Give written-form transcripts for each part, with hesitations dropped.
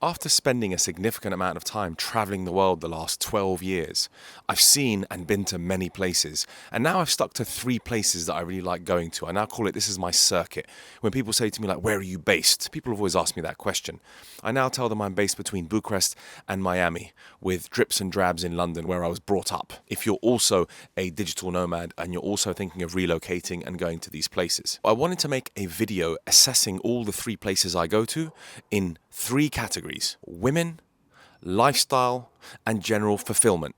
After spending a significant amount of time traveling the world the last 12 years, I've seen and been to many places, and now I've stuck to 3 places that I really like going to. I now call it, this is my circuit. When people say to me, like, where are you based? People have always asked me that question. I now tell them I'm based between Bucharest and Miami, with drips and drabs in London, where I was brought up. If you're also a digital nomad and you're also thinking of relocating and going to these places, I wanted to make a video assessing all the 3 places I go to in 3 categories: women, lifestyle, and general fulfillment.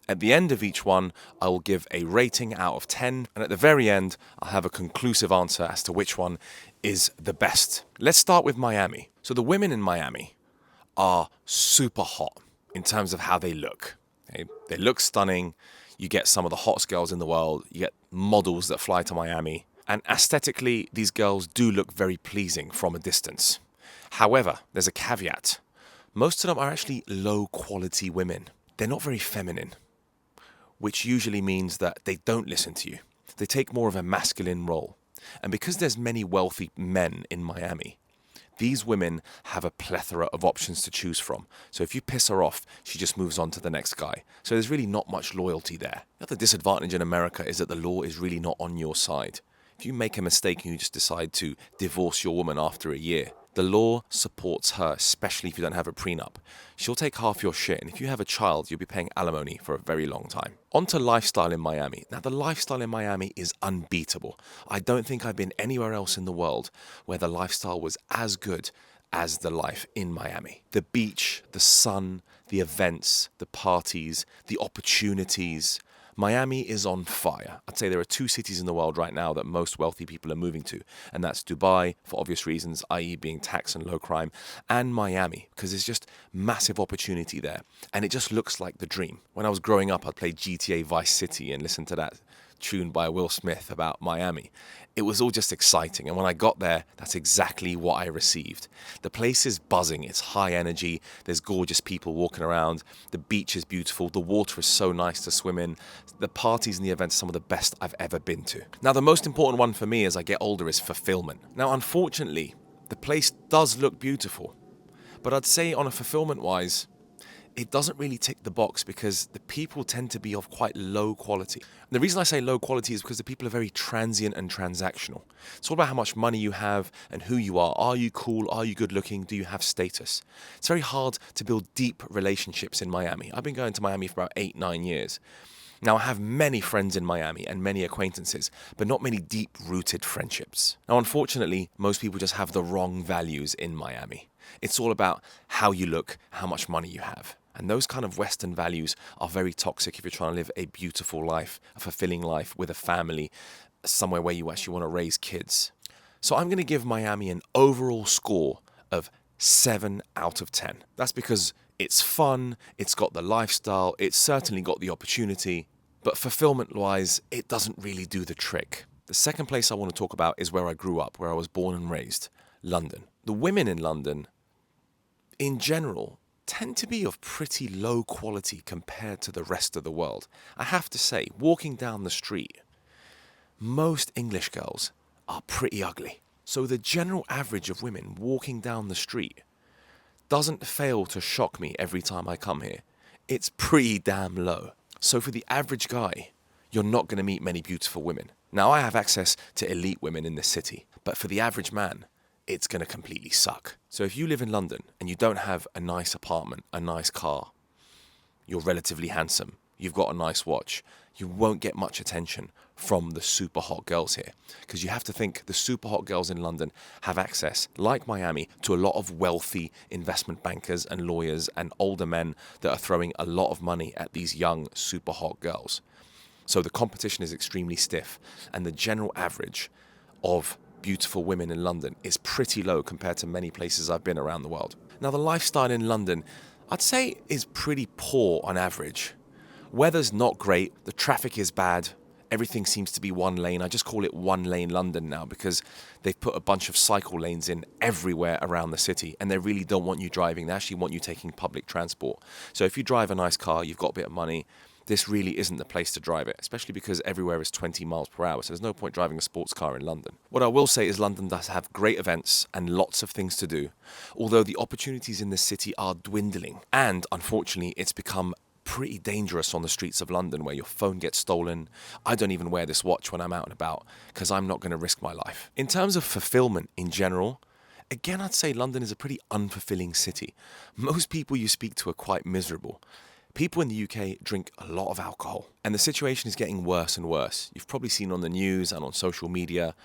At the end of each one, I will give a rating out of 10, and at the very end, I'll have a conclusive answer as to which one is the best. Let's start with Miami. So the women in Miami are super hot in terms of how they look. Okay? They look stunning. You get some of the hottest girls in the world. You get models that fly to Miami. And aesthetically, these girls do look very pleasing from a distance. However, there's a caveat. Most of them are actually low quality women. They're not very feminine, which usually means that they don't listen to you. They take more of a masculine role. And because there's many wealthy men in Miami, these women have a plethora of options to choose from. So if you piss her off, she just moves on to the next guy. So there's really not much loyalty there. The other disadvantage in America is that the law is really not on your side. If you make a mistake and you just decide to divorce your woman after a year, the law supports her, especially if you don't have a prenup. She'll take half your shit, and if you have a child, you'll be paying alimony for a very long time. On to lifestyle in Miami. Now, the lifestyle in Miami is unbeatable. I don't think I've been anywhere else in the world where the lifestyle was as good as the life in Miami. The beach, the sun, the events, the parties, the opportunities. Miami is on fire. I'd say there are 2 cities in the world right now that most wealthy people are moving to, and that's Dubai, for obvious reasons, i.e. being tax and low crime, and Miami, because there's just massive opportunity there, and it just looks like the dream. When I was growing up, I'd play GTA Vice City and listen to that tune by Will Smith about Miami. It was all just exciting, and when I got there, that's exactly what I received. The place is buzzing, it's high energy, there's gorgeous people walking around, the beach is beautiful, the water is so nice to swim in, the parties and the events are some of the best I've ever been to. Now, the most important one for me as I get older is fulfillment. Now, unfortunately, the place does look beautiful, but I'd say on a fulfillment-wise, it doesn't really tick the box because the people tend to be of quite low quality. The reason I say low quality is because the people are very transient and transactional. It's all about how much money you have and who you are. Are you cool? Are you good looking? Do you have status? It's very hard to build deep relationships in Miami. I've been going to Miami for about 8-9 years. Now, I have many friends in Miami and many acquaintances, but not many deep-rooted friendships. Now, unfortunately, most people just have the wrong values in Miami. It's all about how you look, how much money you have. And those kind of Western values are very toxic if you're trying to live a beautiful life, a fulfilling life with a family, somewhere where you actually want to raise kids. So I'm going to give Miami an overall score of 7 out of 10. That's because it's fun, it's got the lifestyle, it's certainly got the opportunity, but fulfillment-wise, it doesn't really do the trick. The second place I want to talk about is where I grew up, where I was born and raised, London. The women in London, in general, tend to be of pretty low quality compared to the rest of the world. I have to say, walking down the street, most English girls are pretty ugly. So the general average of women walking down the street doesn't fail to shock me every time I come here. It's pretty damn low. So for the average guy, you're not going to meet many beautiful women. Now, I have access to elite women in this city, but for the average man, it's going to completely suck. So if you live in London and you don't have a nice apartment, a nice car, you're relatively handsome, you've got a nice watch, you won't get much attention from the super hot girls here. Because you have to think the super hot girls in London have access, like Miami, to a lot of wealthy investment bankers and lawyers and older men that are throwing a lot of money at these young super hot girls. So the competition is extremely stiff, and the general average of beautiful women in London is pretty low compared to many places I've been around the world. Now, the lifestyle in London, I'd say, is pretty poor on average. Weather's not great, the traffic is bad, everything seems to be one lane. I just call it one lane London now because they've put a bunch of cycle lanes in everywhere around the city, and they really don't want you driving. They actually want you taking public transport. So if you drive a nice car, you've got a bit of money, this really isn't the place to drive it, especially because everywhere is 20 miles per hour, so there's no point driving a sports car in London. What I will say is London does have great events and lots of things to do, although the opportunities in the city are dwindling. And unfortunately, it's become pretty dangerous on the streets of London where your phone gets stolen. I don't even wear this watch when I'm out and about because I'm not going to risk my life. In terms of fulfillment in general, again, I'd say London is a pretty unfulfilling city. Most people you speak to are quite miserable. People in the UK drink a lot of alcohol, and the situation is getting worse and worse. You've probably seen on the news and on social media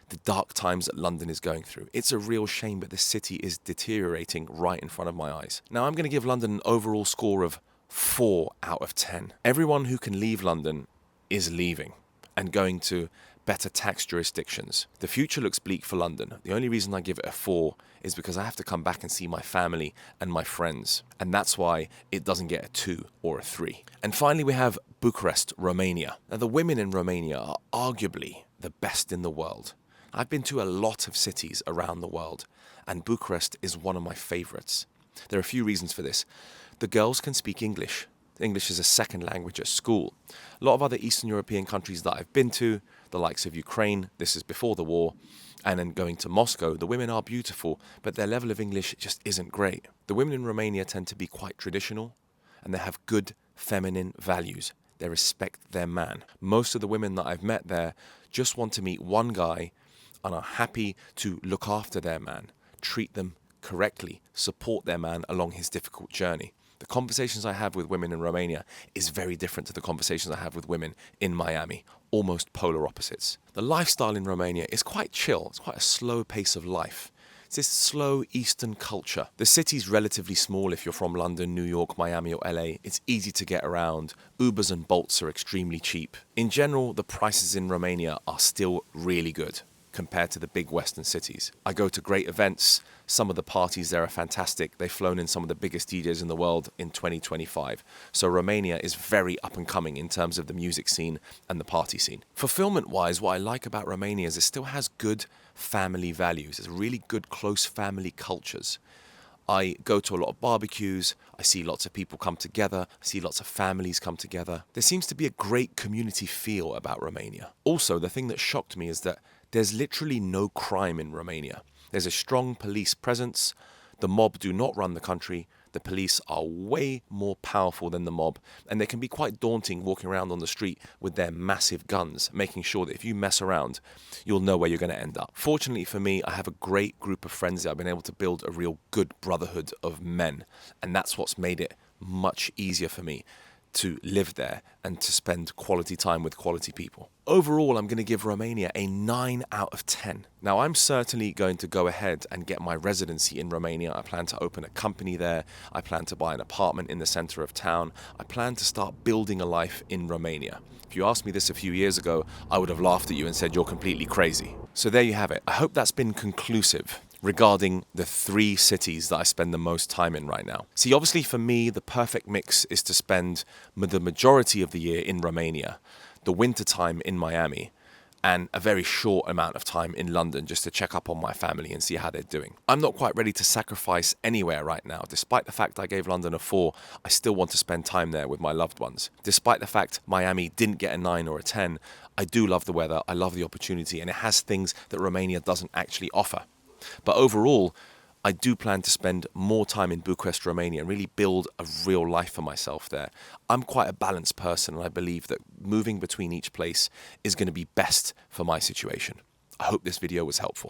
the dark times that London is going through. It's a real shame, but the city is deteriorating right in front of my eyes. Now, I'm going to give London an overall score of 4 out of 10. Everyone who can leave London is leaving and going to better tax jurisdictions. The future looks bleak for London. The only reason I give it a 4 is because I have to come back and see my family and my friends. And that's why it doesn't get a 2 or a 3. And finally, we have Bucharest, Romania. Now, the women in Romania are arguably the best in the world. I've been to a lot of cities around the world, and Bucharest is one of my favorites. There are a few reasons for this. The girls can speak English. English is a second language at school. A lot of other Eastern European countries that I've been to, the likes of Ukraine, this is before the war, and then going to Moscow, the women are beautiful, but their level of English just isn't great. The women in Romania tend to be quite traditional, and they have good feminine values. They respect their man. Most of the women that I've met there just want to meet one guy and are happy to look after their man, treat them correctly, support their man along his difficult journey. The conversations I have with women in Romania is very different to the conversations I have with women in Miami, almost polar opposites. The lifestyle in Romania is quite chill. It's quite a slow pace of life. It's this slow Eastern culture. The city's relatively small if you're from London, New York, Miami or LA. It's easy to get around. Ubers and Bolts are extremely cheap. In general, the prices in Romania are still really good compared to the big Western cities. I go to great events. Some of the parties there are fantastic. They've flown in some of the biggest DJs in the world in 2025. So Romania is very up and coming in terms of the music scene and the party scene. Fulfillment-wise, what I like about Romania is it still has good family values. It's really good close family cultures. I go to a lot of barbecues, I see lots of people come together, I see lots of families come together. There seems to be a great community feel about Romania. Also, the thing that shocked me is that there's literally no crime in Romania. There's a strong police presence. The mob do not run the country. The police are way more powerful than the mob, and they can be quite daunting walking around on the street with their massive guns, making sure that if you mess around, you'll know where you're going to end up. Fortunately for me, I have a great group of friends that I've been able to build a real good brotherhood of men, and that's what's made it much easier for me to live there and to spend quality time with quality people. Overall, I'm going to give Romania a 9 out of 10. Now, I'm certainly going to go ahead and get my residency in Romania. I plan to open a company there. I plan to buy an apartment in the center of town. I plan to start building a life in Romania. If you asked me this a few years ago, I would have laughed at you and said you're completely crazy. So there you have it. I hope that's been conclusive regarding the 3 cities that I spend the most time in right now. See, obviously for me, the perfect mix is to spend the majority of the year in Romania, the winter time in Miami, and a very short amount of time in London just to check up on my family and see how they're doing. I'm not quite ready to sacrifice anywhere right now. Despite the fact I gave London a 4, I still want to spend time there with my loved ones. Despite the fact Miami didn't get a 9 or a 10, I do love the weather, I love the opportunity, and it has things that Romania doesn't actually offer. But overall, I do plan to spend more time in Bucharest, Romania, and really build a real life for myself there. I'm quite a balanced person, and I believe that moving between each place is going to be best for my situation. I hope this video was helpful.